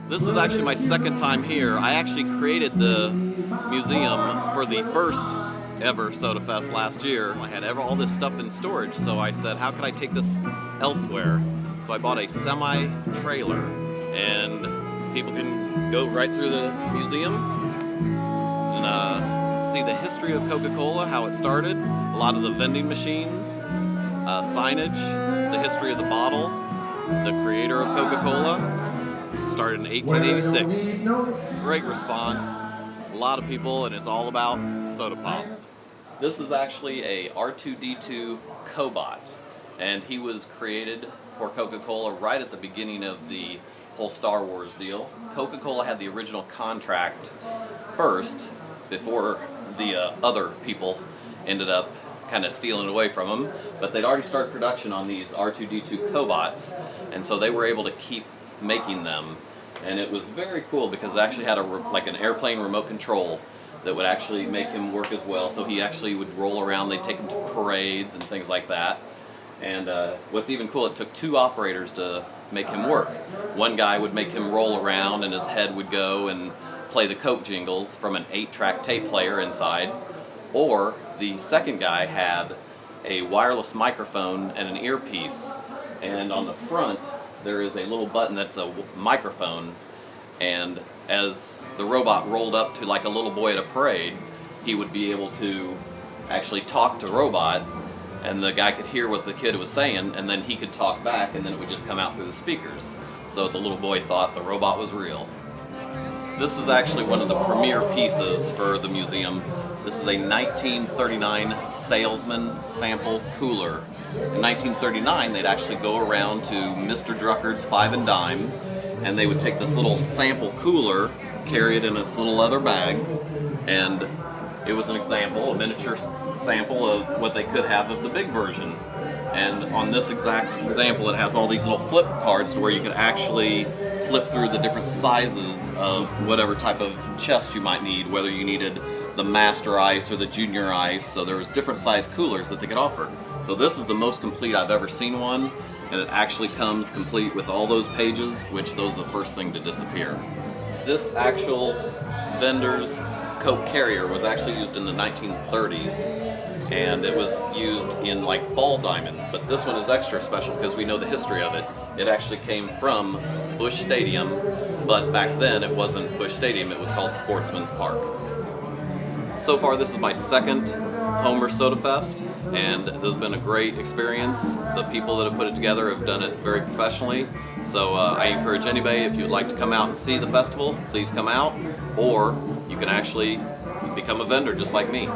This is actually my second time here. I actually created the museum for the first ever Soda Fest last year. I had all this stuff in storage, so I said, how could I take this elsewhere? So I bought a semi-trailer, and people can go right through the museum and see the history of Coca-Cola, how it started, a lot of the vending machines, signage, the history of the bottle, the creator of Coca-Cola. Started in 1886. Great response, a lot of people, and it's all about soda pop. This is actually a R2-D2 cobot, and he was created for Coca-Cola right at the beginning of the whole Star Wars deal. Coca-Cola had the original contract first before the other people ended up kind of stealing it away from them, but they'd already started production on these R2-D2 cobots, and so they were able to keep making them. And it was very cool because it actually had like an airplane remote control that would actually make him work as well. So he actually would roll around, they'd take him to parades and things like that. And what's even cool, it took 2 operators to make him work. One guy would make him roll around and his head would go and play the Coke jingles from an 8-track tape player inside. Or the second guy had a wireless microphone and an earpiece, and on the front there is a little button that's a microphone, and as the robot rolled up to like a little boy at a parade, he would be able to actually talk to robot, and the guy could hear what the kid was saying, and then he could talk back, and then it would just come out through the speakers. So the little boy thought the robot was real. This is actually one of the premier pieces for the museum. This is a 1939 Salesman sample cooler. In 1939, they'd actually go around to Mr. Druckard's Five and Dime, and they would take this little sample cooler, carry it in this little leather bag, and it was an example, a miniature sample of what they could have of the big version. And on this exact example, it has all these little flip cards to where you could actually flip through the different sizes of whatever type of chest you might need, whether you needed the master ice or the junior ice. So there was different size coolers that they could offer. So this is the most complete I've ever seen one, and it actually comes complete with all those pages, which those are the first thing to disappear. This actual vendor's Coke carrier was actually used in the 1930s, and it was used in like ball diamonds, but this one is extra special because we know the history of it. It actually came from Busch Stadium, but back then it wasn't Busch Stadium, it was called Sportsman's Park. So far this is my second Homer Soda Fest, and this has been a great experience. The people that have put it together have done it very professionally, so I encourage anybody, if you would like to come out and see the festival, please come out, or you can actually become a vendor just like me.